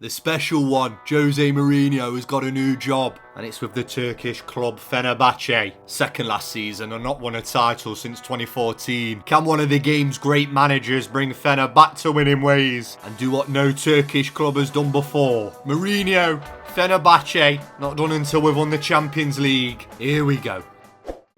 The special one, Jose Mourinho has got a new job, and it's with the Turkish club Fenerbahçe. Second last season and not won a title since 2014. Can one of the game's great managers bring Fener back to winning ways and do what no Turkish club has done before? Mourinho, Fenerbahçe, not done until we've won the Champions League. Here we go.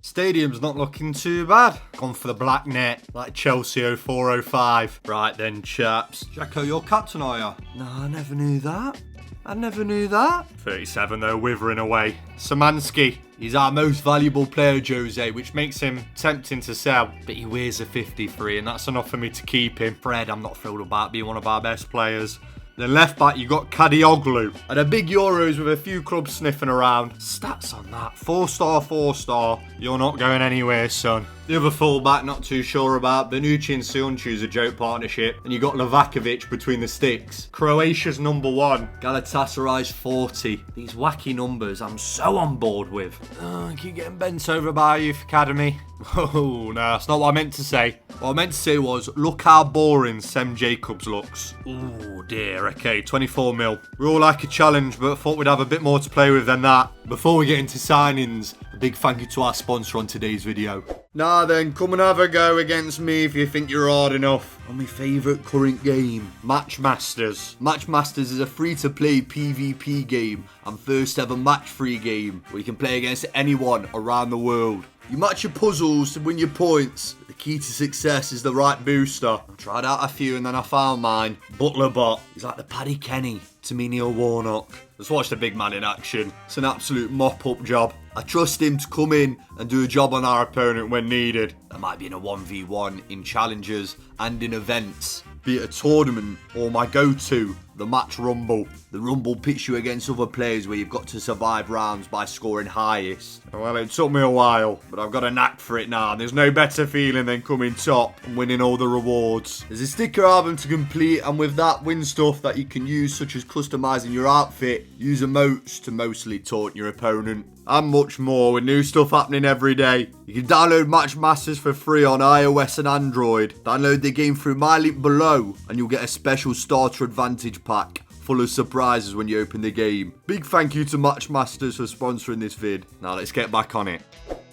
Stadium's not looking too bad. Gone for the black net, like Chelsea 04-05. Right then, chaps. Jacko, you're captain, are you? No, I never knew that. 37 though, withering away. Szymanski, he's our most valuable player, Jose, which makes him tempting to sell. But he wears a 53 and that's enough for me to keep him. Fred, I'm not thrilled about being one of our best players. Then left back, you got Kadioglu. Had a big Euros with a few clubs sniffing around. Stats on that. 4-star. You're not going anywhere, son. The other fullback, not too sure about. Bonucci and Sionchu's a joke partnership. And you got Livakovic between the sticks. Croatia's number 1. Galatasaray's 40. These wacky numbers I'm so on board with. I keep getting bent over by Youth Academy. Oh, no, that's not what I meant to say. What I meant to say was, look how boring Sem Jacobs looks. Oh dear, okay, 24 mil. We all like a challenge, but I thought we'd have a bit more to play with than that. Before we get into signings, a big thank you to our sponsor on today's video. Nah then, come and have a go against me if you think you're hard enough. On my favourite current game, Matchmasters. Matchmasters is a free-to-play PvP game and first ever match-free game where you can play against anyone around the world. You match your puzzles to win your points. The key to success is the right booster. I tried out a few and then I found mine. Butlerbot. He's like the Paddy Kenny to me Neil Warnock. Let's watch the big man in action. It's an absolute mop-up job. I trust him to come in and do a job on our opponent when needed. That might be in a 1v1, in challenges and in events. Be it a tournament or my go-to, the Match Rumble. The Rumble pits you against other players where you've got to survive rounds by scoring highest. Well, it took me a while, but I've got a knack for it now. There's no better feeling than coming top and winning all the rewards. There's a sticker album to complete, and with that, win stuff that you can use, such as customizing your outfit, use emotes to mostly taunt your opponent, and much more, with new stuff happening every day. You can download Matchmasters for free on iOS and Android. Download the game through my link below, and you'll get a special starter advantage pack full of surprises when you open the game. Big thank you to Matchmasters for sponsoring this vid. Now let's get back on it.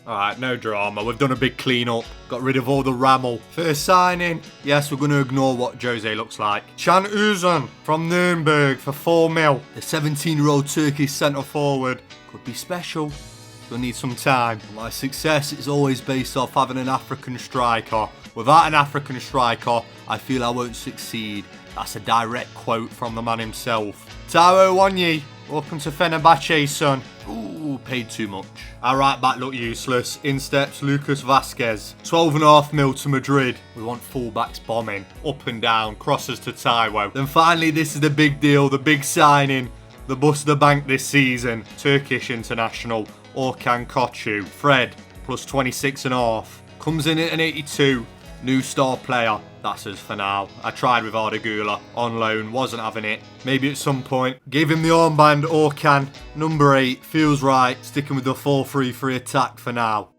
Alright, no drama. We've done a big clean up. Got rid of all the ramble. First signing. Yes, we're going to ignore what Jose looks like. Can Uzun from Nuremberg for 4 mil. The 17-year-old Turkish centre forward could be special. We'll need some time. My success is always based off having an African striker. Without an African striker, I feel I won't succeed. That's a direct quote from the man himself. Taiwo Wanyi, welcome to Fenerbahçe, son. Ooh, paid too much. Our right back looked useless. In steps Lucas Vazquez. 12.5 mil to Madrid. We want fullbacks bombing. Up and down, crosses to Taiwo. Then finally, this is the big deal, the big signing. The bust the bank this season. Turkish international, Orkan Koçu. Fred, plus 26.5. Comes in at an 82. New star player. That's us for now. I tried with Ardagula on loan, wasn't having it. Maybe at some point. Gave him the armband, Orkan. Number 8, feels right. Sticking with the 4-3-3 attack for now.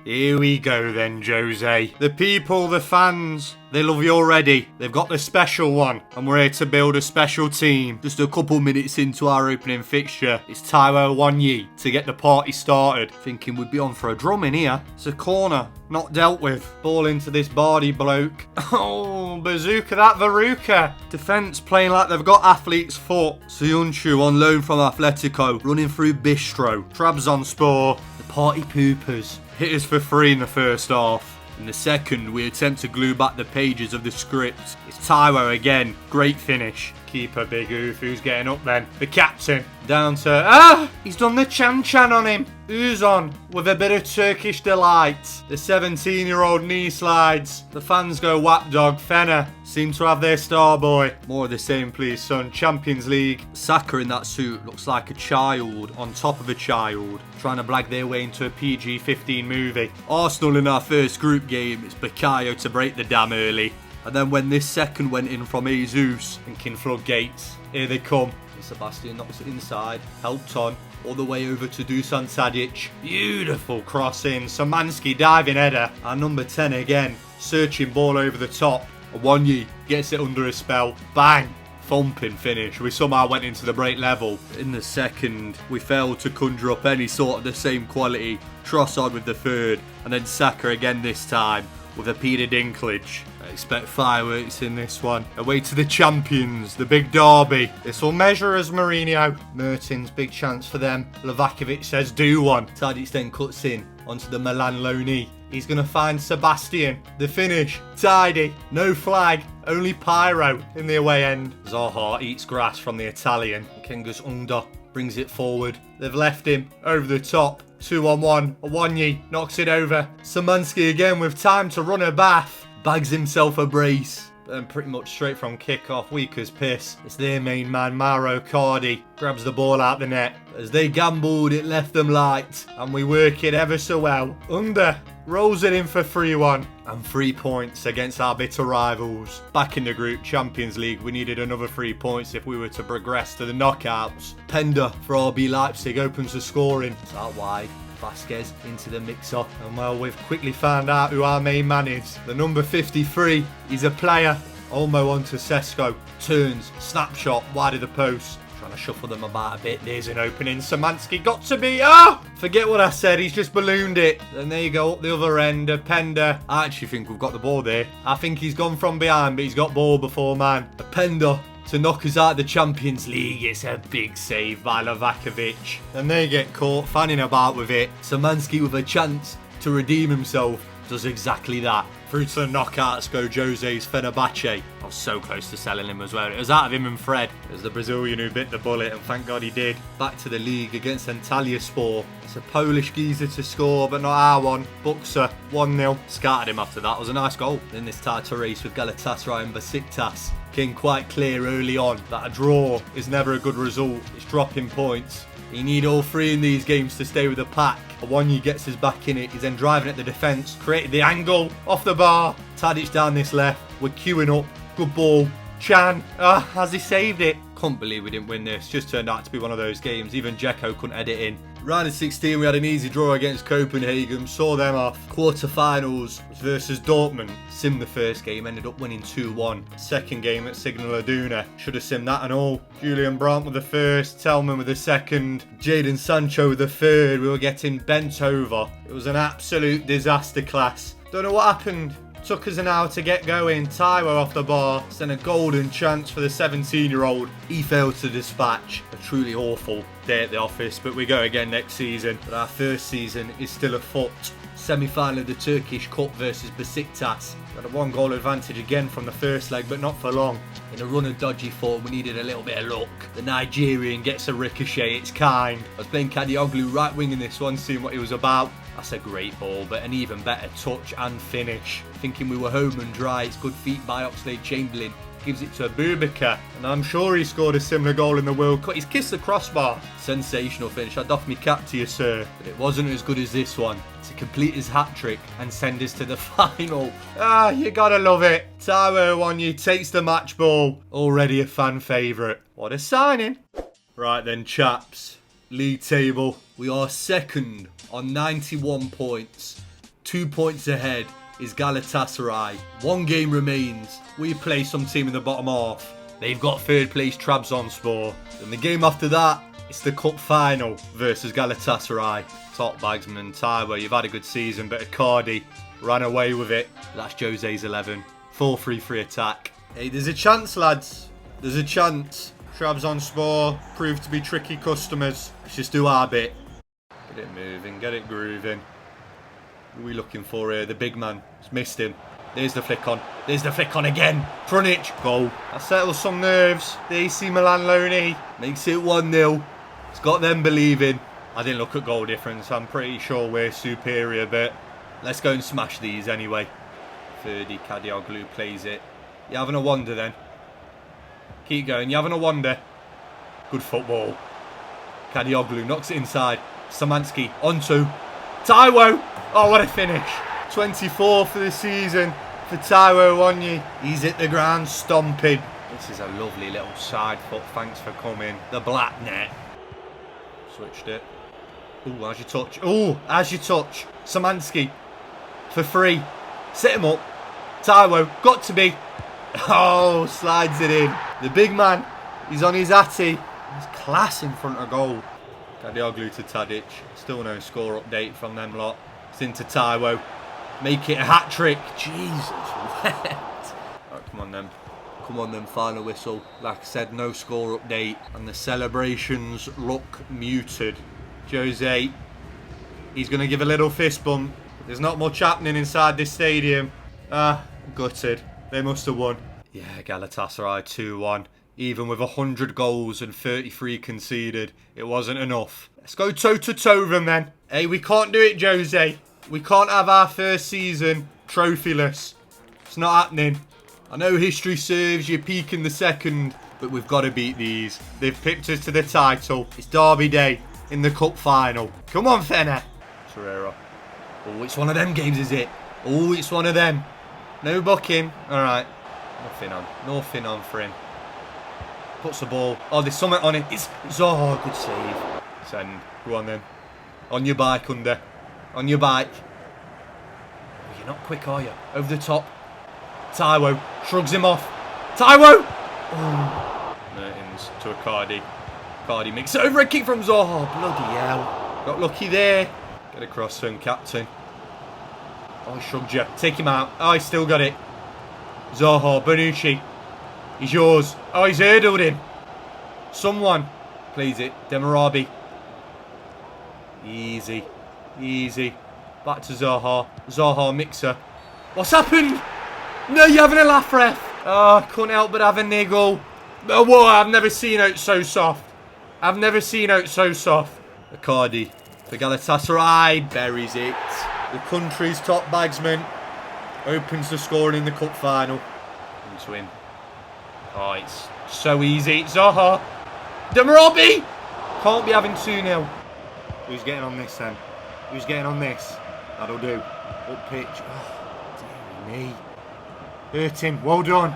Here we go then, Jose. The people, the fans, they love you already. They've got the special one, and we're here to build a special team. Just a couple minutes into our opening fixture, it's Taiwo Wanyi to get the party started. Thinking we'd be on for a drum in here. It's a corner, not dealt with. Ball into this Bardi bloke. Oh, bazooka that Veruca. Defence playing like they've got athlete's foot. Sionchu on loan from Atletico, running through Bistro. Trabzonspor, the party poopers. Hit us for free in the first half. In the second, we attempt to glue back the pages of the script. It's Taiwo again. Great finish. Keeper Big Oof, who's getting up then? The captain. Down to... he's done the chan-chan on him. Uzun with a bit of Turkish delight. The 17-year-old knee slides. The fans go whap dog. Fener seem to have their star boy. More of the same please, son. Champions League. Saka in that suit looks like a child on top of a child, trying to blag their way into a PG-15 movie. Arsenal in our first group game. It's Bakayo to break the dam early. And then when this second went in from Jesus, thinking floodgates, here they come. Sebastian knocks it inside, helped on, all the way over to Dusan Tadic. Beautiful crossing, Szymanski diving header. Our number 10 again, searching ball over the top. Wanyi gets it under a spell, bang. thumping finish. We somehow went into the break level. In the second, we failed to conjure up any sort of the same quality. Trossard with the third, and then Saka again this time with a Peter Dinklage. I expect fireworks in this one. Away to the champions, the big derby. This will measure as Mourinho. Mertens, big chance for them. Livakovic says do one. Tadic then cuts in onto the Milan loanee. He's going to find Sebastian. The finish, tidy, no flag, only pyro in the away end. Zaha eats grass from the Italian. Kenga's under, brings it forward. They've left him over the top. 2-on-1, Awonyi knocks it over. Szymański again with time to run a bath. Bags himself a brace. And pretty much straight from kick-off, weak as piss. It's their main man, Mauro Cardi. Grabs the ball out the net. As they gambled, it left them light. And we work it ever so well. Under rolls it in for 3-1. And 3 points against our bitter rivals. Back in the group, Champions League, we needed another 3 points if we were to progress to the knockouts. Pender for RB Leipzig opens the scoring. It's out wide. Vasquez into the mix-up, and well, we've quickly found out who our main man is. The number 53, he's a player. Olmo onto Sesko, turns, snapshot, wide of the post. Trying to shuffle them about a bit. There's an opening. Szymański got to be. Forget what I said. He's just ballooned it. And there you go, up the other end. Pender. I actually think we've got the ball there. I think he's gone from behind, but he's got ball before man. Pender to knock us out of the Champions League. It's a big save by Livakovic. And they get caught fanning about with it. Szymański with a chance to redeem himself does exactly that. Through to the knockouts go Jose's Fenerbahçe. I was so close to selling him as well. It was out of him and Fred. It was the Brazilian who bit the bullet, and thank God he did. Back to the league against Antalyaspor. It's a Polish geezer to score, but not our one. Buxa, 1-0. Scattered him after that. It was a nice goal. In this title race with Galatasaray and Besiktas, came quite clear early on that a draw is never a good result. It's dropping points. You need all 3 in these games to stay with the pack. Awonyi gets us back in it. He's then driving at the defence. Created the angle. Off the bar. Tadic down this left. We're queuing up. Good ball. Chan. Has he saved it? Can't believe we didn't win this. Just turned out to be one of those games. Even Dzeko couldn't edit in. Round of 16, we had an easy draw against Copenhagen. Saw them off. Quarter-finals versus Dortmund. Sim the first game, ended up winning 2-1. Second game at Signal Iduna. Should have simmed that and all. Julian Brandt with the first. Tellman with the second. Jadon Sancho with the third. We were getting bent over. It was an absolute disaster class. Don't know what happened. Took us an hour to get going. Taiwo off the bar. It's then a golden chance for the 17-year-old. He failed to dispatch. A truly awful day at the office, but we go again next season. But our first season is still afoot. Semi-final of the Turkish Cup versus Besiktas. Got a 1-goal advantage again from the first leg, but not for long. In a run of dodgy form, we needed a little bit of luck. The Nigerian gets a ricochet. It's kind. I was playing Kadioglu right wing in this one, seeing what he was about. That's a great ball, but an even better touch and finish. Thinking we were home and dry. It's good feet by Oxlade-Chamberlain. Gives it to Boubacar, and I'm sure he scored a similar goal in the World Cup. He's kissed the crossbar. Sensational finish. I'd doff me cap to you, sir. But it wasn't as good as this one. To complete his hat-trick and send us to the final. You gotta love it. Taiwo Awonyi takes the match ball. Already a fan favourite. What a signing. Right then, chaps. League table. We are second on 91 points. 2 points ahead is Galatasaray. 1 game remains. We play some team in the bottom half. They've got third place Trabzonspor. Then the game after that, it's the cup final versus Galatasaray. Top bagsman and Taiwo, you've had a good season, but Icardi ran away with it. That's Jose's 11. 4-3-3 attack. Hey, there's a chance, lads. There's a chance. Trabzonspor proved to be tricky customers. Let's just do our bit. Get it moving, get it grooving. Who are we looking for here? The big man. Just missed him. There's the flick on. There's the flick on again. Krunic. Goal. That settles some nerves. The AC Milan loanee makes it 1-0. It's got them believing. I didn't look at goal difference. I'm pretty sure we're superior, but let's go and smash these anyway. Ferdy Kadioglu plays it. You having a wonder then? Keep going. You having a wonder? Good football. Kadioglu knocks it inside. Szymański onto Taiwo. Oh, what a finish. 24 for the season for Taiwo Awonyi. He's hit the ground stomping. This is a lovely little side foot. Thanks for coming. The black net. Switched it. Ooh, as you touch. Ooh, as you touch. Szymański for free. Set him up. Taiwo. Got to be. Oh, slides it in. The big man, he's on his atty. He's class in front of goal. Kadioglu to Tadic. Still no score update from them lot. It's into Taiwo. Make it a hat-trick. Jesus wept. Oh, come on then. Come on then, final whistle. Like I said, no score update. And the celebrations look muted. Jose, he's going to give a little fist bump. There's not much happening inside this stadium. Gutted. They must have won. Yeah, Galatasaray 2-1. Even with 100 goals and 33 conceded, it wasn't enough. Let's go toe-to-toe with them then. Hey, we can't do it, Jose. We can't have our first season trophyless. It's not happening. I know history serves you, peak in the second, but we've got to beat these. They've pipped us to the title. It's Derby Day in the cup final. Come on, Fener. Torreira. Oh, it's one of them games, is it? Oh, it's one of them. No booking. All right. Nothing on. Nothing on for him. Puts the ball. Oh, there's something on it. It's oh, good save. Send. Go on then. On your bike, Under. On your bike. Oh, you're not quick, are you? Over the top. Taiwo shrugs him off. Taiwo! Oh. Mertens to a Cardi. Cardi makes it over a kick from Zaha. Bloody hell. Got lucky there. Get across to him, captain. Oh, he shrugged you. Take him out. Oh, he's still got it. Zaha, Bonucci. He's yours. Oh, he's hurdled him. Someone. Plays it. Demarabi. Easy. Easy. Back to Zaha. Zaha, mixer. What's happened? No, you're having a laugh, ref. Oh, couldn't help but have a niggle. Oh, whoa, I've never seen out so soft. I've never seen out so soft. Icardi for Galatasaray. Buries it. The country's top bagsman. Opens the scoring in the cup final. Into him. Oh, it's so easy. Zaha. Demarobi. Can't be having 2-0. Who's getting on this then? Who's getting on this? That'll do. Up pitch. Oh, dear me. Hurt him. Well done.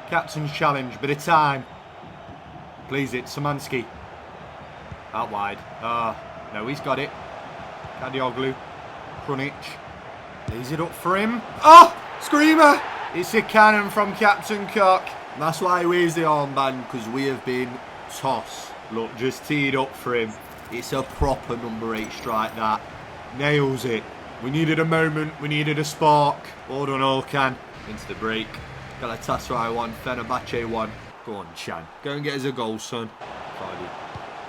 Captain's challenge. Bit of time. Please it. Szymanski. Out wide. No, he's got it. Kadioglu. Krunic. Lays it up for him. Oh! Screamer! It's a cannon from Captain Cock. That's why he wears the armband, because we have been tossed. Look, just teed up for him. It's a proper number 8 strike, that. Nails it. We needed a moment. We needed a spark. All done, all can. Into the break. Galatasaray 1, Fenerbahçe 1. Go on, Chan. Go and get us a goal, son. Cardi.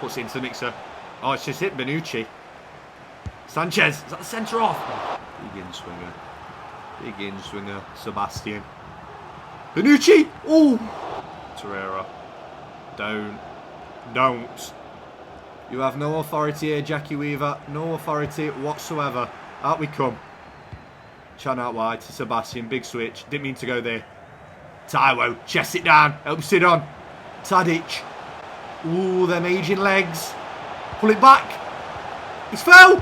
Puts it into the mixer. Oh, it's just hit Bonucci. Sanchez. Is that the centre off? Big in-swinger. Big in-swinger. Sebastian. Bonucci. Ooh. Torreira. Don't. You have no authority here, Jackie Weaver. No authority whatsoever. Out we come. Chan out wide to Sebastian. Big switch. Didn't mean to go there. Taiwo. Chest it down. Helps it on. Tadic. Ooh, them aging legs. Pull it back. He's fell.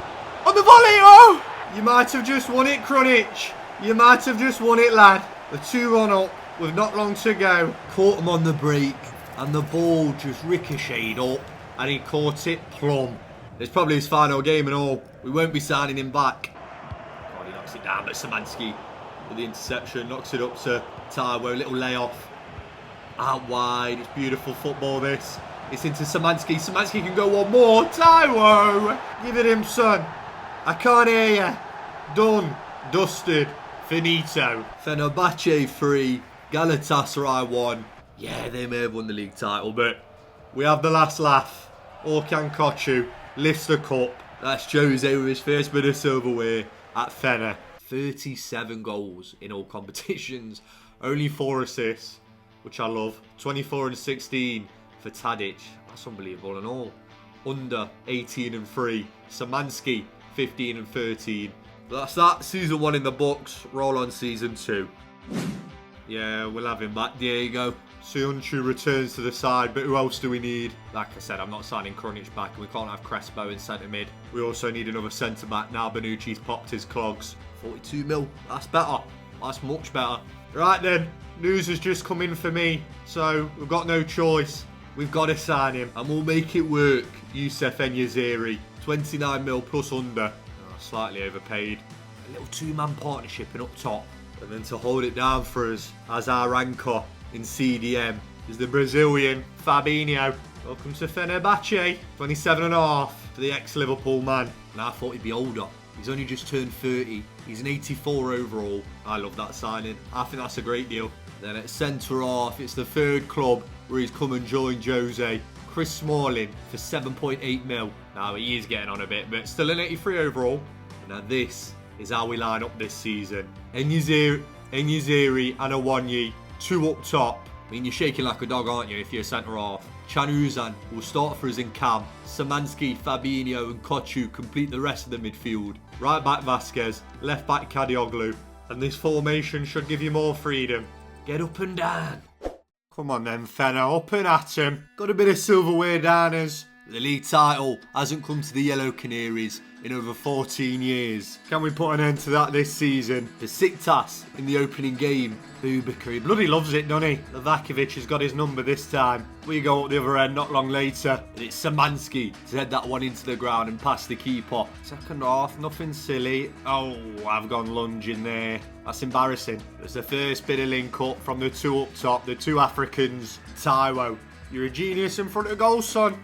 On the volley. Oh! You might have just won it, Krunic. You might have just won it, lad. The 2-1 up with not long to go. Caught him on the break. And the ball just ricocheted up. And he caught it plumb. It's probably his final game and all. We won't be signing him back. Oh, he knocks it down, but Szymanski with the interception. Knocks it up to Taiwo. Little layoff. Out wide. It's beautiful football, this. It's into Szymanski. Szymanski can go one more. Taiwo! Give it him, son. I can't hear you. Done. Dusted. Finito. Fenerbahçe 3. Galatasaray 1. Yeah, they may have won the league title, but we have the last laugh. Orkan Koçu lifts the cup. That's Jose with his first bit of silverware at Fener. 37 goals in all competitions. Only 4 assists, which I love. 24 and 16 for Tadic. That's unbelievable and all. Under 18 and 3. Szymanski 15 and 13. But that's that. Season 1 in the books. Roll on season 2. Yeah, we'll have him back. There you go. Söyüncü returns to the side, but who else do we need? Like I said, I'm not signing Krunic back, and we can't have Crespo in centre mid. We also need another centre back now. Bonucci's popped his clogs. 42 mil. That's better. That's much better. Right then, news has just come in for me, so we've got no choice. We've got to sign him, and we'll make it work. Youssef Enyaziri, 29 mil plus under. Oh, slightly overpaid. A little 2-man partnership and up top. And then to hold it down for us as our anchor in CDM is the Brazilian Fabinho. Welcome to Fenerbahçe. 27.5 for the ex-Liverpool man. And I thought he'd be older. He's only just turned 30. He's an 84 overall. I love that signing. I think that's a great deal. Then at centre-half, it's the third club where he's come and joined Jose. Chris Smalling for 7.8 mil. Now, he is getting on a bit, but still an 83 overall. Now, this is how we line up this season. Enyeziri and Awanyi, 2 up top. I mean, you're shaking like a dog, aren't you, if you're a centre-half. Canuzan will start for us in cam. Szymanski, Fabinho and Kochu complete the rest of the midfield. Right back Vasquez, left back Kadioglu. And this formation should give you more freedom. Get up and down. Come on then, Fenner, up and at him. Got a bit of silverware down us. The league title hasn't come to the Yellow Canaries in over 14 years. Can we put an end to that this season? Besiktas in the opening game. Bubaka, he bloody loves it, doesn't he? Livakovic has got his number this time. We go up the other end not long later. And it's Szymanski to head that one into the ground and pass the keeper. Second half, nothing silly. Oh, I've gone lunging there. That's embarrassing. It's the first bit of link up from the 2 up top, the 2 Africans. Taiwo. You're a genius in front of goal, son.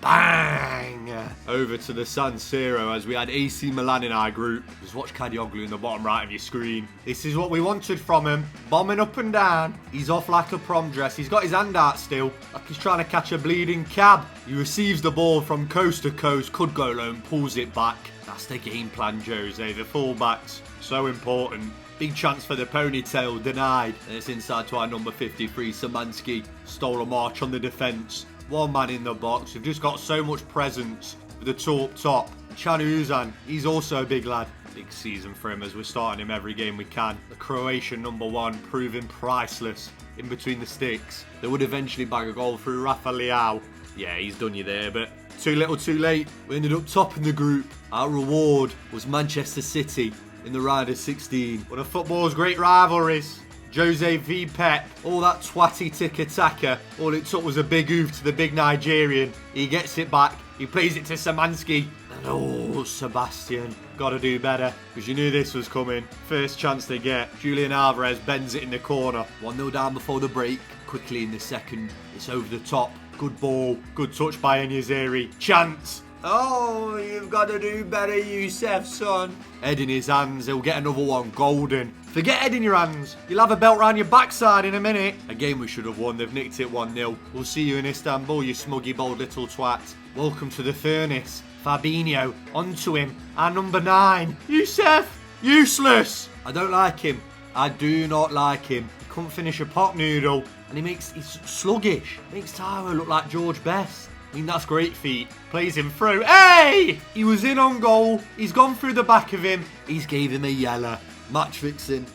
Bang! Over to the San Siro as we had AC Milan in our group. Just watch Kadioglu in the bottom right of your screen. This is what we wanted from him. Bombing up and down. He's off like a prom dress. He's got his hand out still, like he's trying to catch a bleeding cab. He receives the ball from coast to coast. Could go low and pulls it back. That's the game plan, Jose. The fullbacks. So important. Big chance for the ponytail, denied. And it's inside to our number 53, Szymanski. Stole a march on the defence. One man in the box. We've just got so much presence with the 2 up top. Canuzan, he's also a big lad. Big season for him as we're starting him every game we can. The Croatian number 1 proving priceless in between the sticks. They would eventually bag a goal through Rafa Leao. Yeah, he's done you there, but too little too late. We ended up top in the group. Our reward was Manchester City in the round of 16. One of football's great rivalries. Jose v Pep. All that twatty tiki-taka. All it took was a big oof to the big Nigerian. He gets it back. He plays it to Szymanski. And oh, Sebastian. Gotta do better. Because you knew this was coming. First chance they get. Julian Alvarez bends it in the corner. 1-0 down before the break. Quickly in the second. It's over the top. Good ball. Good touch by Enyeziri. Chance. Oh, you've got to do better, Youssef, son. Head in his hands, he'll get another one, golden. Forget head in your hands, you'll have a belt round your backside in a minute. A game we should have won, they've nicked it 1-0. We'll see you in Istanbul, you smuggy bold little twat. Welcome to the furnace. Fabinho, onto him, our number 9. Youssef, useless. I don't like him, I do not like him. He couldn't finish a pot noodle, and he's sluggish. Makes Taiwo look like George Best. I mean, that's great feet. Plays him through. Hey! He was in on goal. He's gone through the back of him. He's gave him a yellow. Match fixing.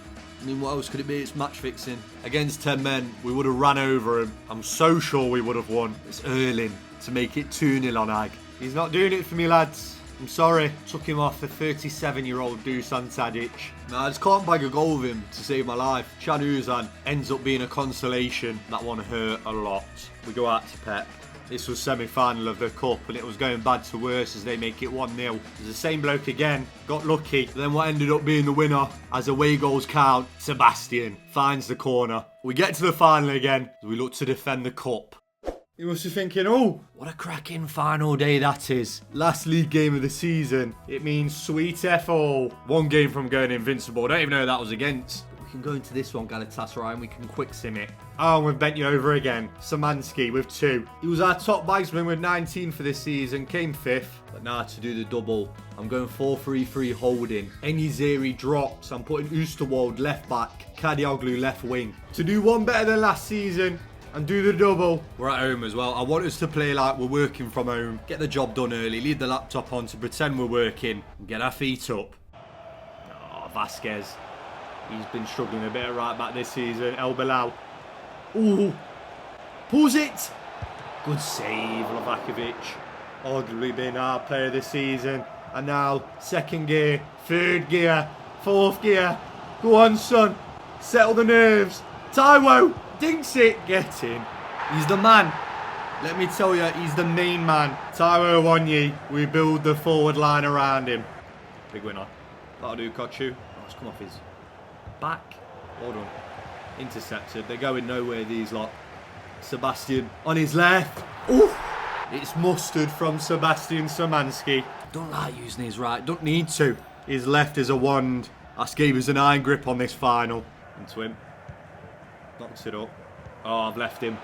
I mean, what else could it be? It's match fixing. Against 10 men, we would have ran over him. I'm so sure we would have won. It's Erling to make it 2-0 on Ag. He's not doing it for me, lads. I'm sorry. Took him off the 37-year-old Dusan Tadic. I just can't bag a goal with him to save my life. Canuzan ends up being a consolation. That one hurt a lot. We go out to Pep. This was semi-final of the Cup and it was going bad to worse as they make it 1-0. It's the same bloke again, got lucky. But then what ended up being the winner, as away goals count, Sebastian finds the corner. We get to the final again as we look to defend the Cup. You must be thinking, oh, what a cracking final day that is. Last league game of the season. It means sweet F-all. One game from going invincible. I don't even know who that was against. Can go into this one, Galatasaray, and we can quick sim it. Oh, we've bent you over again. Szymanski with 2. He was our top bagsman with 19 for this season, came 5th. But now to do the double, I'm going 4-3-3 holding. Enyeziri drops. I'm putting Oosterwolde left back, Kadioglu left wing. To do one better than last season and do the double. We're at home as well. I want us to play like we're working from home. Get the job done early, leave the laptop on to pretend we're working, and get our feet up. Oh, Vasquez. He's been struggling a bit at right back this season. El Bilal. Ooh. Pulls it. Good save, Livakovic. Arguably been our player this season. And now, second gear, third gear, fourth gear. Go on, son. Settle the nerves. Taiwo. Dinks it. Get in. He's the man. Let me tell you, he's the main man. Taiwo Awanyi. We build the forward line around him. Big winner. That'll do, Kochu. Oh, it's come off his... back. Hold on. Intercepted. They're going nowhere, these lot. Sebastian on his left. Ooh! It's mustard from Sebastian Szymanski. Don't like using his right. Don't need to. His left is a wand. That's gave us an iron grip on this final. Into him. Knocks it up. Oh, I've left him.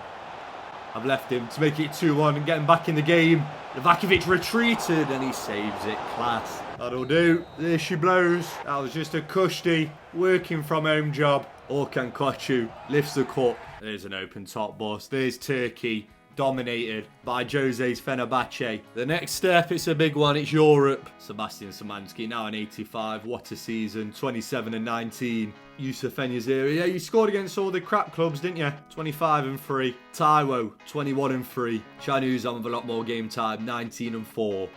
I've left him to make it 2-1 and get him back in the game. Livakovic retreated and he saves it. Class. That'll do. There she blows. That was just a cushy working from home job. Orkan Koçu lifts the cup. There's an open top bus. There's Turkey. Dominated by Jose's Fenerbahçe. The next step, it's a big one, it's Europe. Sebastian Szymanski now an 85. What a season. 27 and 19. Yusuf Enyaziri. Yeah, you scored against all the crap clubs, didn't you? 25 and 3. Taiwo, 21 and 3. Chanuz on with a lot more game time. 19 and 4.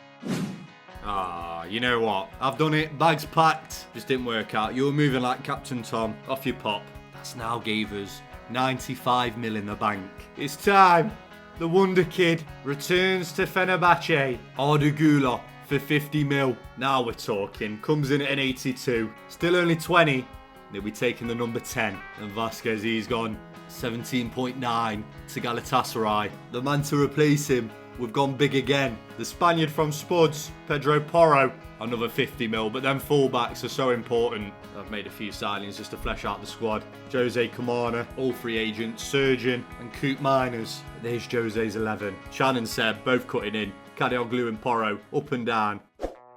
Ah, you know what? I've done it. Bags packed. Just didn't work out. You were moving like Captain Tom. Off your pop. That's now gave us 95 mil in the bank. It's time. The Wonder Kid returns to Fenerbahçe. Arda Güler for 50 mil. Now we're talking. Comes in at an 82. Still only 20. They'll be taking the number 10. And Vasquez, he's gone 17.9 to Galatasaray. The man to replace him, we've gone big again. The Spaniard from Spuds, Pedro Porro, another 50 mil. But them fullbacks are so important. I've made a few signings just to flesh out the squad. Jose Kamana, all free agents, Surgeon and Coop Miners. There's Jose's 11. Chan and Seb both cutting in. Kadioglu and Porro up and down.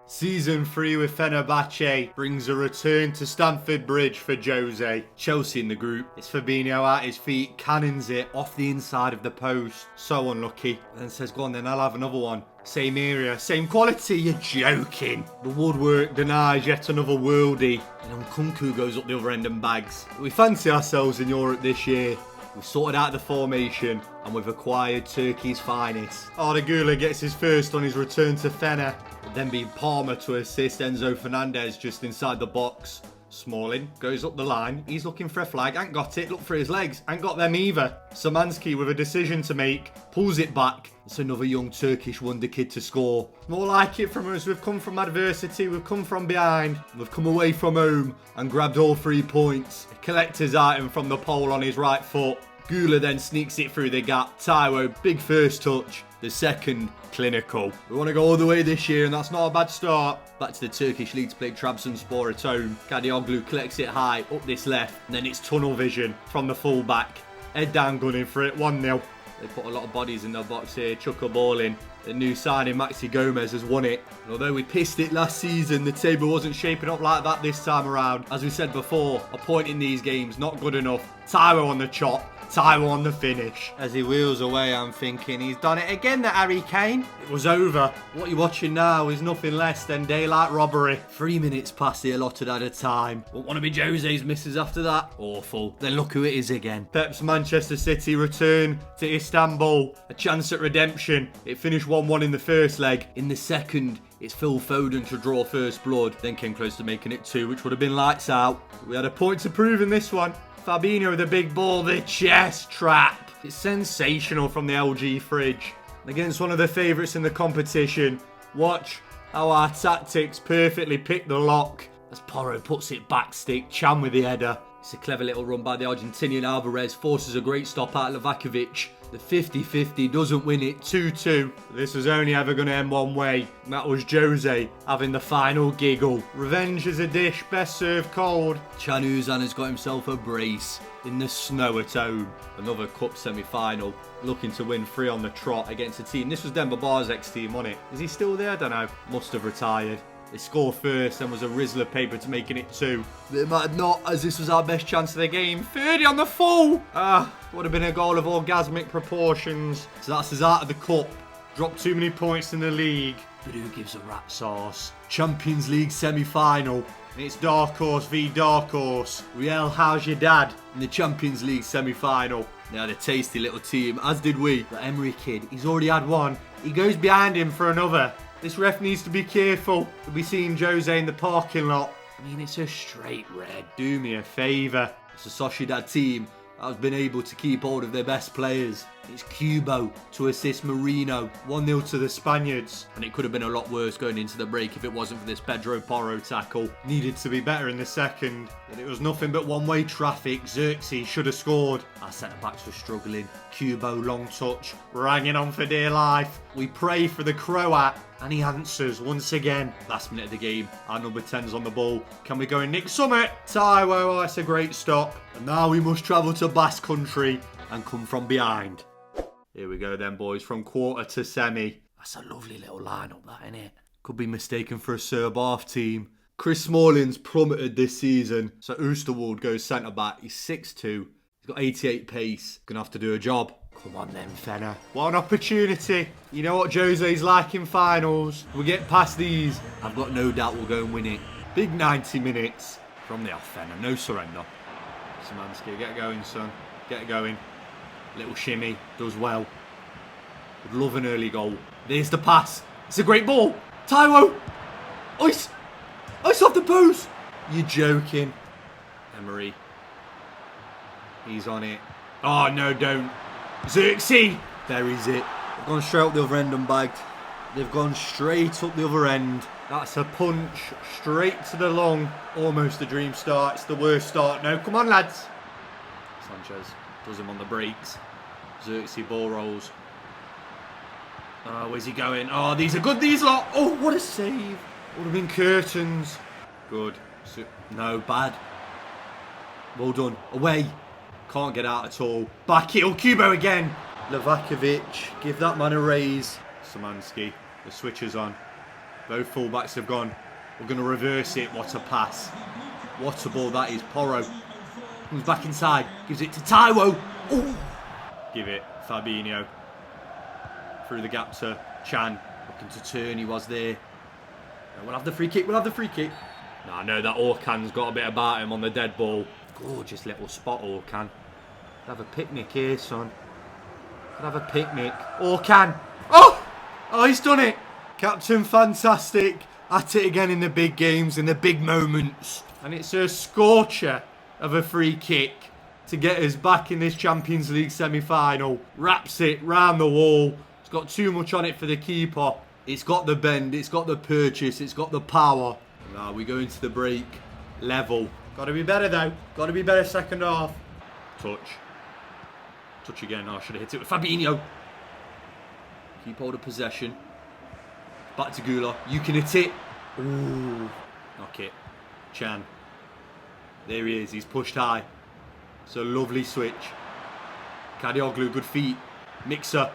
Season 3 with Fenerbahçe brings a return to Stamford Bridge for Jose. Chelsea in the group. It's Fabinho at his feet, cannons it off the inside of the post. So unlucky. And then says, go on then, I'll have another one. Same area, same quality, you're joking. The woodwork denies yet another worldie. And Nkunku goes up the other end and bags. We fancy ourselves in Europe this year. We've sorted out the formation and we've acquired Turkey's finest. Arda Güler gets his first on his return to Fener. Then being Palmer to assist Enzo Fernandez just inside the box. Smalling goes up the line. He's looking for a flag. Ain't got it. Look for his legs. Ain't got them either. Szymanski with a decision to make. Pulls it back. It's another young Turkish wonder kid to score. More like it from us. We've come from adversity. We've come from behind. We've come away from home and grabbed all 3 points. A collector's item from the pole on his right foot. Güler then sneaks it through the gap. Taiwo, big first touch. The second, clinical. We want to go all the way this year, and that's not a bad start. Back to the Turkish league to play Trabzonspor at home. Kadioglu collects it high, up this left, and then it's tunnel vision from the full-back. Head down gunning for it, 1-0. They put a lot of bodies in their box here, chuck a ball in. The new signing, Maxi Gomez, has won it. And although we pissed it last season, the table wasn't shaping up like that this time around. As we said before, a point in these games, not good enough. Taiwo on the chop. Taiwo on the finish. As he wheels away, I'm thinking, he's done it again, that Harry Kane. It was over. What you're watching now is nothing less than daylight robbery. 3 minutes past the allotted at a time. Won't want to be Jose's misses after that. Awful. Then look who it is again. Pep's Manchester City return to Istanbul. A chance at redemption. It finished 1-1 in the first leg. In the second, it's Phil Foden to draw first blood. Then came close to making it 2, which would have been lights out. We had a point to prove in this one. Fabinho with a big ball, the chest trap. It's sensational from the LG fridge. Against one of the favourites in the competition. Watch how our tactics perfectly pick the lock. As Porro puts it back stick, Chan with the header. It's a clever little run by the Argentinian Alvarez. Forces a great stop out of Livakovic. The 50-50 doesn't win it, 2-2. This was only ever going to end one way. And that was Jose having the final giggle. Revenge is a dish best served cold. Chanuzan has got himself a brace in the snow at home. Another cup semi-final. Looking to win 3 on the trot against a team. This was Demba Ba's ex-team, wasn't it? Is he still there? I don't know. Must have retired. They scored first and was a Rizzler paper to making it 2. But it mattered not, as this was our best chance of the game. 30 on the full! Would have been a goal of orgasmic proportions. So that's us out of the cup. Dropped too many points in the league. But who gives a rat sauce? Champions League semi-final. And it's Dark Horse v Dark Horse. Real, how's your dad? In the Champions League semi-final. They had a tasty little team, as did we. But Emery kid, he's already had one. He goes behind him for another. This ref needs to be careful. We'll be seeing Jose in the parking lot. I mean, it's a straight red. Do me a favour. It's a Sociedad team has been able to keep hold of their best players. It's Kubo to assist Mourinho. 1-0 to the Spaniards. And it could have been a lot worse going into the break if it wasn't for this Pedro Porro tackle. Needed to be better in the second. But it was nothing but one-way traffic. Xerxes should have scored. Our centre-backs were struggling. Kubo, long touch. We're hanging on for dear life. We pray for the Croat. And he answers once again. Last minute of the game. Our number 10's on the ball. Can we go and nick Summit? Taiwo, that's a great stop. And now we must travel to Basque Country and come from behind. Here we go then, boys. From quarter to semi. That's a lovely little lineup, that, isn't it? Could be mistaken for a Serb-half team. Chris Smalling's plummeted this season. So Oosterwolde goes centre-back. He's 6'2". He's got 88 pace. Gonna have to do a job. Come on then, Fener. What an opportunity. You know what Jose's like in finals. We get past these. I've got no doubt we'll go and win it. Big 90 minutes from the off Fener. No surrender. Szymanski, get going, son. Get going. Little shimmy. Does well. Would love an early goal. There's the pass. It's a great ball. Taiwo. Ice. Ice off the post. You're joking. Emery. He's on it. Oh, no, don't. Xerxes! Buries it. They've gone straight up the other end and bagged. They've gone straight up the other end. That's a punch straight to the long. Almost a dream start. It's the worst start. No, come on, lads. Sanchez does him on the brakes. Xerxes ball rolls. Oh, where's he going? Oh, these are good, these lot. Oh, what a save. Would have been curtains. Good. No, bad. Well done. Away. Can't get out at all. Back heel. Kubo again. Levakovic. Give that man a raise. Szymanski. The switch is on. Both fullbacks have gone. We're going to reverse it. What a pass. What a ball that is. Porro. Comes back inside. Gives it to Taiwo. Ooh. Give it. Fabinho. Through the gap to Chan. Looking to turn. He was there. We'll have the free kick. We'll have the free kick. Now, I know that Orkan's got a bit about him on the dead ball. Gorgeous little spot, Orkan. Could have a picnic here, son. Could have a picnic. Orkan. Oh! Oh, he's done it. Captain Fantastic. At it again in the big games, in the big moments. And it's a scorcher of a free kick to get us back in this Champions League semi-final. Wraps it round the wall. It's got too much on it for the keeper. It's got the bend. It's got the purchase. It's got the power. Now we go into the break. Level. Got to be better though. Got to be better second half. Touch. Touch again. Oh, I should have hit it with Fabinho. Keep hold of possession. Back to Gula. You can hit it. Ooh. Knock it. Chan. There he is. He's pushed high. It's a lovely switch. Kadioglu, good feet. Mixer.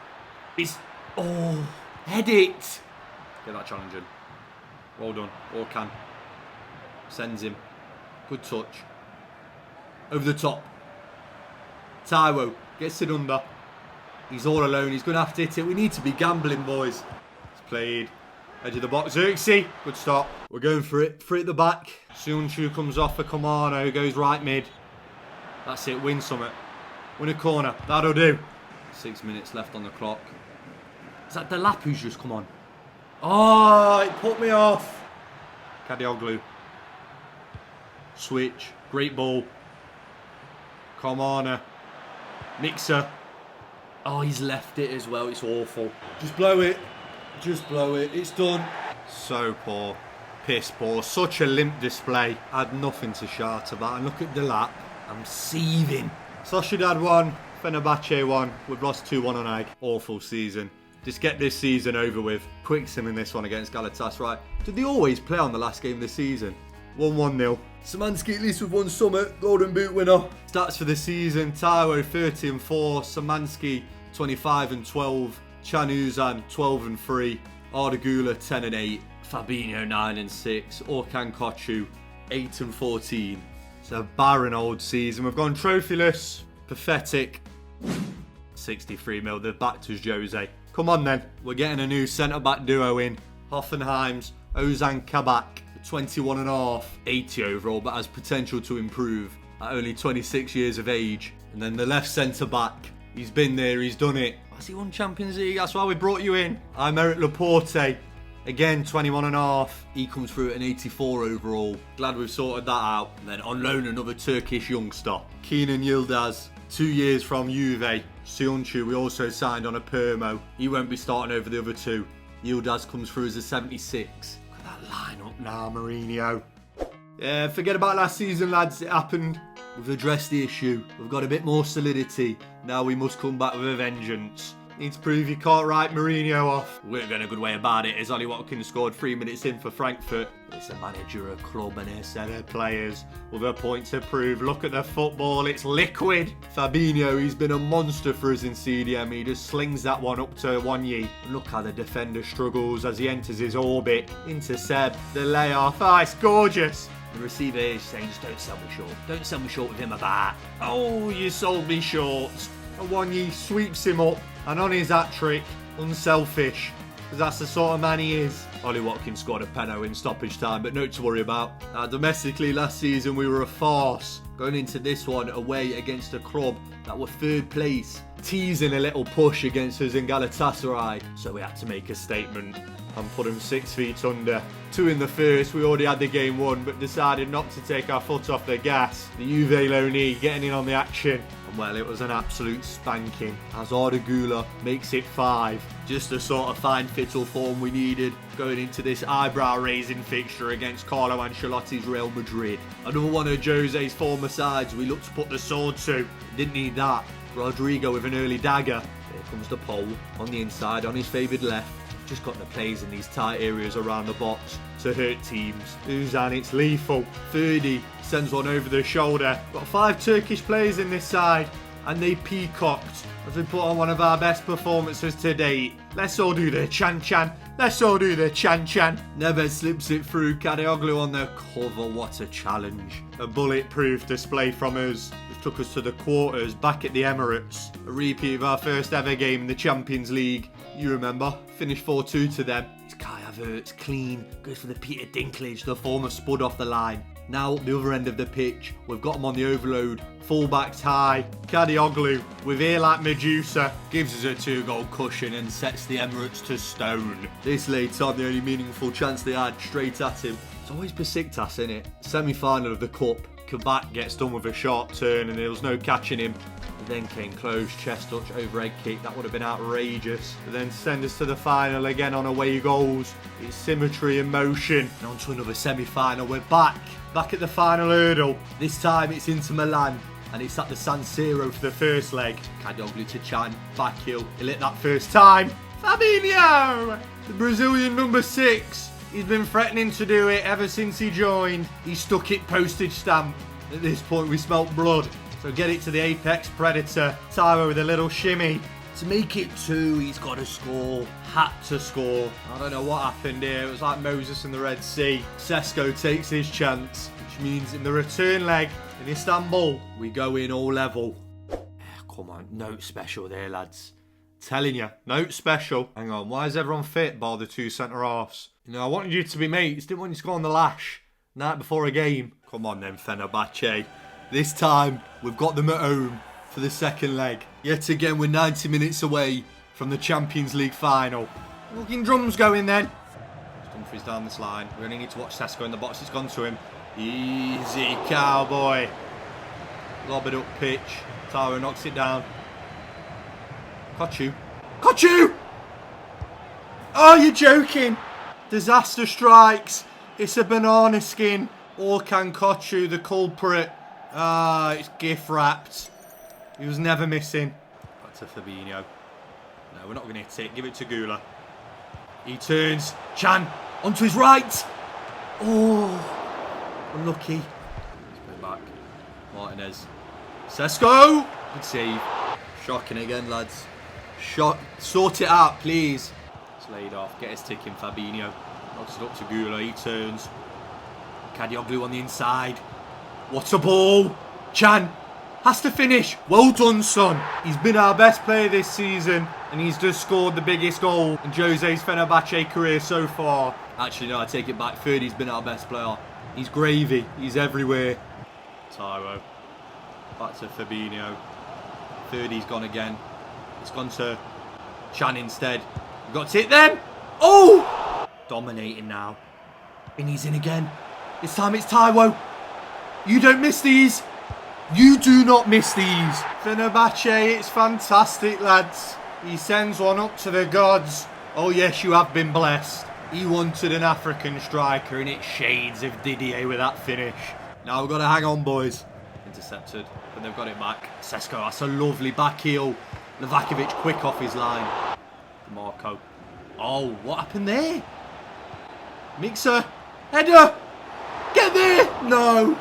It's... Oh. Head it. Get that challenge in. Well done. Orkan. Sends him. Good touch. Over the top. Taiwo gets it under. He's all alone. He's going to have to hit it. We need to be gambling, boys. It's played. Edge of the box. Xerxes. Good stop. We're going for it. Free at the back. Sunchu comes off for Kamano. Goes right mid. That's it. Win summit. Win a corner. That'll do. 6 minutes left on the clock. Is that Delap who's just come on? Oh, it put me off. Kadioglu. Switch. Great ball. Kamana. Mixer. Oh, he's left it as well. It's awful. Just blow it. Just blow it. It's done. So poor. Piss poor. Such a limp display. I had nothing to shout about. And look at Delap. I'm seething. Sociedad 1. Fenerbahçe 1. We've lost 2-1 on Ag. Awful season. Just get this season over with. Quick sim in this one against Galatasaray. Did they always play on the last game of the season? 1-1-0. Szymanski at least with one summit. Golden Boot winner. Stats for the season. Taiwo 30-4. Szymanski 25-12. Chanuzan 12-3. Ardagula 10-8. Fabinho 9-6. Orkan Kochu 8-14. It's a barren old season. We've gone trophyless. Pathetic. 63 mil. They've backed us, Jose. Come on then. We're getting a new centre-back duo in. Hoffenheim's Ozan Kabak. 21.5. 80 overall, but has potential to improve at only 26 years of age. And then the left centre-back. He's been there. He's done it. Has he won Champions League? That's why we brought you in. I'm Eric Laporte. Again, 21.5. He comes through at an 84 overall. Glad we've sorted that out. And then on loan, another Turkish youngster. Kenan Yildiz. 2 years from Juve. Sionchu, we also signed on a permo. He won't be starting over the other two. Yildiz comes through as a 76. Look at that lineup now, Mourinho. Yeah, forget about last season, lads. It happened. We've addressed the issue. We've got a bit more solidity. Now we must come back with a vengeance. Need to prove you can't write Mourinho off. We weren't going a good way about it, as Ollie Watkins scored 3 minutes in for Frankfurt. It's a manager, a club and a set of players with a point to prove. Look at the football, it's liquid. Fabinho, he's been a monster for us in CDM. He just slings that one up to Wanye. Look how the defender struggles as he enters his orbit. Into Seb, the layoff. Oh, it's gorgeous. The receiver is saying, just don't sell me short. Don't sell me short with him about. Oh, you sold me short. And Wanye sweeps him up. And on his hat-trick, unselfish, because that's the sort of man he is. Ollie Watkins scored a penalty in stoppage time, but no to worry about. Domestically, last season we were a farce. Going into this one away against a club that were 3rd place, teasing a little push against us in Galatasaray. So we had to make a statement and put them 6 feet under. 2 in the first, we already had the game won, but decided not to take our foot off the gas. The Juve loanee getting in on the action. And well, it was an absolute spanking, as Ardagula makes it 5. Just the sort of fine fiddle form we needed going into this eyebrow-raising fixture against Carlo Ancelotti's Real Madrid. Another one of Jose's former sides we looked to put the sword to. Didn't need that. Rodrigo with an early dagger. Here comes the pole on the inside, on his favoured left. Just got the plays in these tight areas around the box to hurt teams. Uzan, it's lethal. Ferdy sends one over the shoulder. Got 5 Turkish players in this side, and they peacocked as we put on one of our best performances to date. Let's all do the chan-chan. Let's all do the chan-chan. Neves slips it through. Kadioglu on the cover. What a challenge. A bulletproof display from us, which took us to the quarters back at the Emirates. A repeat of our first ever game in the Champions League. You remember, finished 4-2 to them. It's Kai Havertz, clean, goes for the Peter Dinklage, the former spud off the line. Now up the other end of the pitch, we've got him on the overload. Fullbacks high. Kadioglu with ear like Medusa gives us a 2-goal cushion and sets the Emirates to stone. This late on, the only meaningful chance they had, straight at him. It's always Besiktas, innit? Semi-final of the Cup. Kabak gets done with a sharp turn and there was no catching him. Then came close, chest touch, overhead kick. That would have been outrageous. But then send us to the final again on away goals. It's symmetry in motion. And on to another semi-final. We're back at the final hurdle. This time it's Inter Milan. And it's at the San Siro for the first leg. Kadioglu to Chan, back heel. He lit that first time. Fabinho! The Brazilian number 6. He's been threatening to do it ever since he joined. He stuck it postage stamp. At this point we smelt blood. So get it to the apex predator. Tyro with a little shimmy. To make it 2, he's got to score. Had to score. I don't know what happened here. It was like Moses in the Red Sea. Sesko takes his chance, which means in the return leg in Istanbul, we go in all level. Come on, note special there, lads. Telling you, note special. Hang on, why is everyone fit bar the 2 centre-halves? You know, I wanted you to be mates. Didn't want you to go on the lash night before a game. Come on then, Fenerbahçe. This time, we've got them at home for the second leg. Yet again, we're 90 minutes away from the Champions League final. Looking drums going then. Dumfries down this line. We only need to watch Sesko in the box. It's gone to him. Easy, cowboy. Lob it up pitch. Taro knocks it down. Kochu. Kochu! Oh, you're joking. Disaster strikes. It's a banana skin. Orkan Kochu, the culprit. Ah, it's gift wrapped. He was never missing. Back to Fabinho. No, we're not going to hit it. Give it to Gula. He turns. Chan onto his right. Oh, unlucky. Let's go back. Martinez. Sesko. Good save. Shocking again, lads. Sort it out, please. It's laid off. Get his ticking, Fabinho. Knocks it up to Gula. He turns. Kadioglu on the inside. What a ball. Chan has to finish. Well done, son. He's been our best player this season, and he's just scored the biggest goal in Jose's Fenerbahçe career so far. Actually, no, I take it back. Ferdy's been our best player. He's gravy. He's everywhere. Tyro. Back to Fabinho. Ferdy's gone again. It's gone to Chan instead. We've got it then. Oh! Dominating now. And he's in again. This time it's Taiwo. You don't miss these. You do not miss these. Fenerbahçe, it's fantastic, lads. He sends one up to the gods. Oh yes, you have been blessed. He wanted an African striker, and it's shades of Didier with that finish. Now we've got to hang on, boys. Intercepted, but they've got it back. Sesko, that's a lovely back heel. Livakovic quick off his line. Marco. Oh, what happened there? Mixer. Header. Get there. No.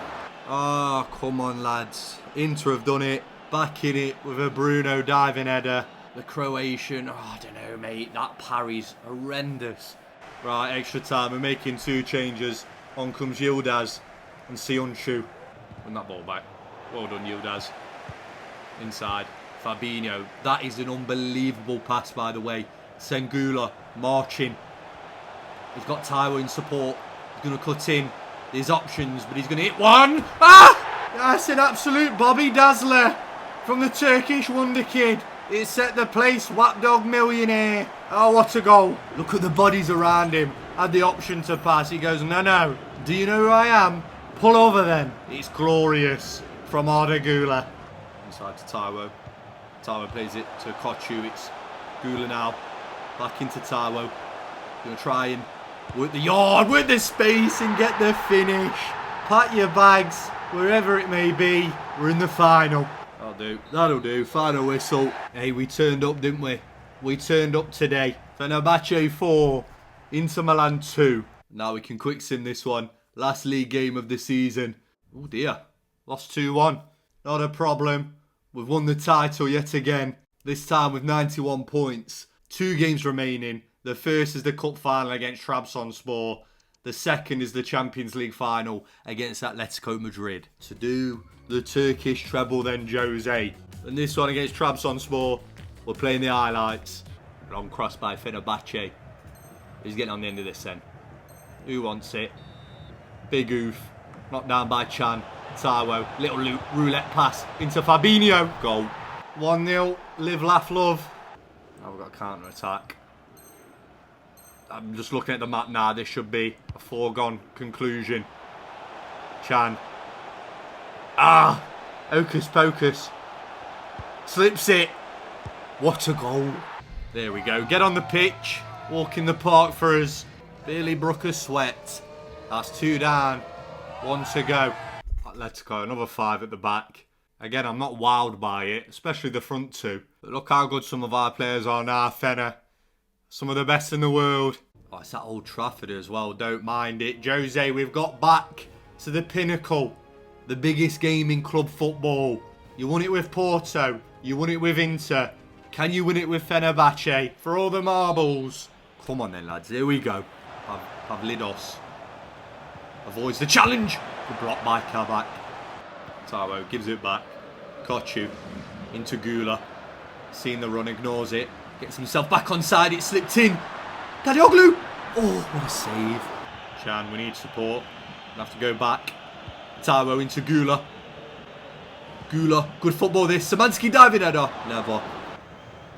Oh, come on, lads. Inter have done it. Back in it with a Bruno diving header. The Croatian. Oh, I don't know, mate. That parry's horrendous. Right, extra time. We're making 2 changes. On comes Yildiz and Sionchu. Win that ball back. Well done, Yildiz. Inside. Fabinho. That is an unbelievable pass, by the way. Sengula marching. He's got Taiwo in support. He's going to cut in. There's options, but he's going to hit one. Ah! That's an absolute Bobby Dazzler from the Turkish wonder kid. It set the place. Whap dog millionaire. Oh, what a goal. Look at the bodies around him. Had the option to pass. He goes, no, no. Do you know who I am? Pull over then. It's glorious from Arda Güler. Inside to Taiwo. Taiwo plays it to Kochu. It's Güler now. Back into Taiwo. Going to try and work the yard, work the space and get the finish. Pack your bags, wherever it may be. We're in the final. That'll do. That'll do. Final whistle. Hey, we turned up, didn't we? We turned up today. Fenerbahçe 4, Inter Milan 2. Now we can quick sim this one. Last league game of the season. Oh dear. Lost 2-1. Not a problem. We've won the title yet again. This time with 91 points. 2 games remaining. The first is the cup final against Trabzonspor. The second is the Champions League final against Atletico Madrid. To do the Turkish treble then, Jose. And this one against Trabzonspor, we're playing the highlights. Long cross by Fenerbahçe. He's getting on the end of this then. Who wants it? Big oof. Knocked down by Chan. Taiwo. Little loop. Roulette pass into Fabinho. Goal. 1-0. Live, laugh, love. Now we've got a counter-attack. I'm just looking at the map now. This should be a foregone conclusion. Chan. Ah! Hocus pocus. Slips it. What a goal. There we go. Get on the pitch. Walk in the park for us. Barely broke a sweat. That's 2 down. 1 to go. Atletico, another 5 at the back. Again, I'm not wowed by it, especially the front 2. But look how good some of our players are now, Fener. Some of the best in the world. Oh, it's at Old Trafford as well. Don't mind it. Jose, we've got back to the pinnacle. The biggest game in club football. You won it with Porto. You won it with Inter. Can you win it with Fenerbahçe? For all the marbles. Come on then, lads. Here we go. Pavlidos avoids the challenge. Good block by Kabak. Taiwo gives it back. Kochu into Güler. Seeing the run, ignores it. Gets himself back on side. It slipped in. Kadioglu. Oh, what a save. Chan, we need support. We'll have to go back. Taiwo into Güler. Güler. Good football this. Szymanski diving header. Never.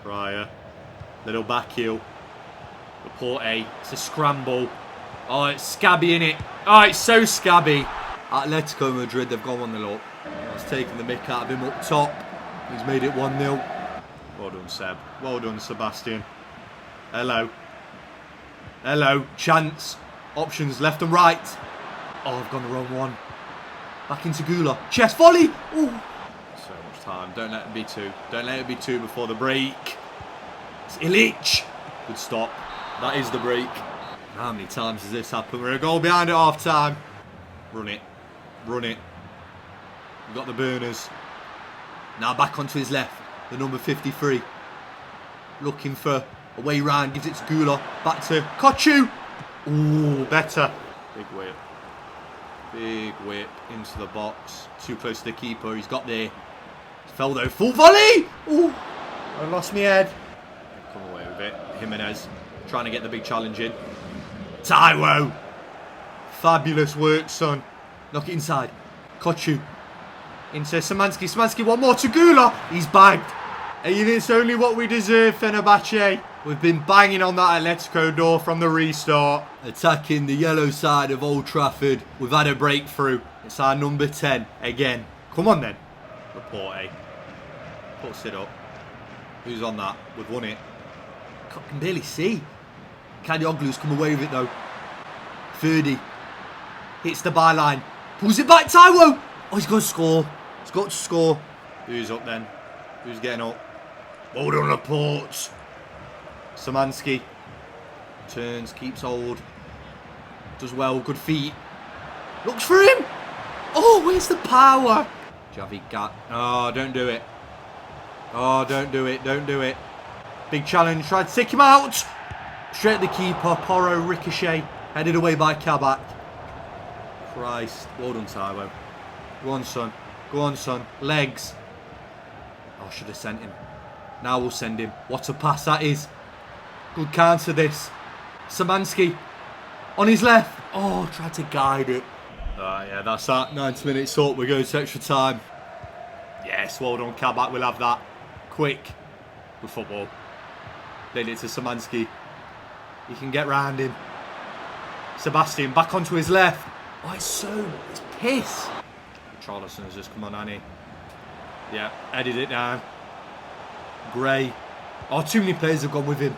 Raya. Little back heel. Laporte. It's a scramble. Oh, it's scabby in it. Oh, it's so scabby. Atletico Madrid, they've gone 1-0 up. That's taken the mick out of him up top. He's made it 1-0. Well done, Seb. Well done, Sebastian. Hello. Hello. Chance. Options left and right. Oh, I've gone the wrong one. Back into Güler. Chest volley. Ooh. So much time. Don't let it be 2. Don't let it be 2 before the break. It's Ilic. Good stop. That is the break. How many times has this happened? We're a goal behind at half time. Run it. Run it. We've got the burners. Now back onto his left. The number 53. Looking for a way round. Gives it to Güler. Back to Kochu. Ooh, better. Big whip. Big whip into the box. Too close to the keeper. He's got there. Fell though. Full volley. Ooh. I lost my head. Come away with it. Jimenez trying to get the big challenge in. Taiwo. Fabulous work, son. Knock it inside. Kochu. Into Szymanski. Szymanski, one more to Güler. He's bagged. And it's only what we deserve, Fenerbahçe. We've been banging on that Atletico door from the restart. Attacking the yellow side of Old Trafford. We've had a breakthrough. It's our number 10 again. Come on then. Laporte. Puts it up. Who's on that? We've won it. Can barely see. Kadioglu's come away with it though. Ferdy. Hits the byline. Pulls it back, Taiwo. Oh, he's got to score. He's got to score. Who's up then? Who's getting up? Well done, Laporte. Szymanski. Turns, keeps hold. Does well, good feet. Looks for him. Oh, where's the power? Javi Gat. Oh, don't do it. Oh, don't do it. Don't do it. Big challenge. Tried to take him out. Straight at the keeper. Porro, ricochet. Headed away by Kabak. Christ. Well done, Taiwo. Go on, son. Go on, son. Legs. Oh, should have sent him. Now we'll send him. What a pass that is. Good counter this. Szymanski. On his left. Oh, tried to guide it. Yeah, that's that. 90 minutes up. We go to extra time. Yes, well done, Kabak. We'll have that. Quick. Good football. Played it to Szymanski. He can get round him. Sebastian back onto his left. Oh, it's piss. Charleston has just come on, Annie. Yeah, headed it down. Gray. Oh, too many players have gone with him.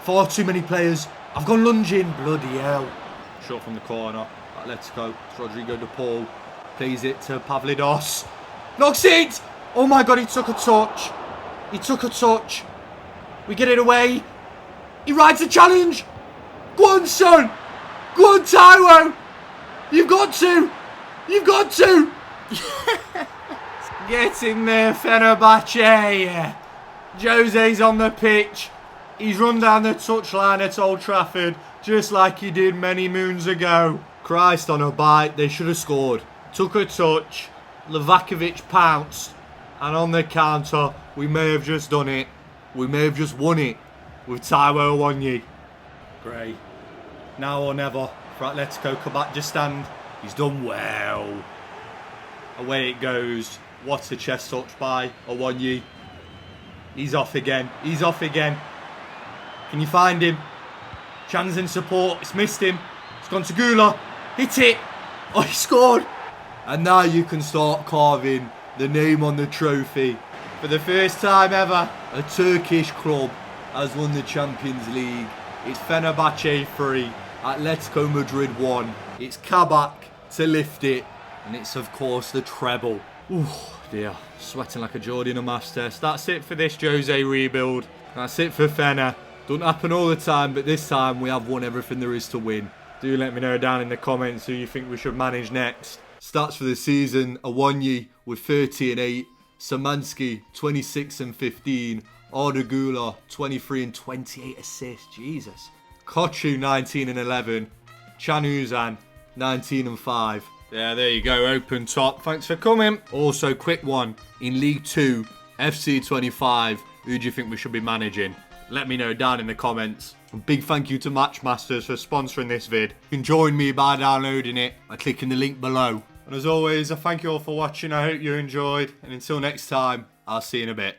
Far too many players. I've gone lunging. Bloody hell. Shot from the corner. Let's go. It's Rodrigo de Paul. Plays it to Pavlidos. Knocks it! Oh my god, he took a touch. He took a touch. We get it away. He rides the challenge. Go on, son. Go on, Taiwo. You've got to. You've got to. Get in there, Fenerbahçe. Jose's on the pitch. He's run down the touchline at Old Trafford just like he did many moons ago. Christ on a bite. They should have scored. Took a touch. Livakovic pounced. And on the counter, we may have just done it. We may have just won it with Taiwo Awoniyi. Gray. Now or never for Atletico Kabak. He's done well. Away it goes. What a chest touch by Awoniyi. He's off again. He's off again. Can you find him? Chan's in support. It's missed him. It's gone to Gula. Hit it. Oh, he scored. And now you can start carving the name on the trophy. For the first time ever, a Turkish club has won the Champions League. It's Fenerbahçe 3, Atletico Madrid 1. It's Kabak to lift it. And it's, of course, the treble. Ooh, dear. Sweating like a Geordie in a maths test. That's it for this Jose rebuild. That's it for Fener. Doesn't happen all the time, but this time we have won everything there is to win. Do let me know down in the comments who you think we should manage next. Stats for the season: Awoniyi with 30 and 8, Szymanski 26 and 15, Ardagula 23 and 28 assists. Jesus. Kochu 19 and 11, Chanuzan 19 and 5. Yeah, there you go. Open top. Thanks for coming. Also, quick one in League 2, FC 25. Who do you think we should be managing? Let me know down in the comments. A big thank you to Matchmasters for sponsoring this vid. You can join me by downloading it by clicking the link below. And as always, I thank you all for watching. I hope you enjoyed. And until next time, I'll see you in a bit.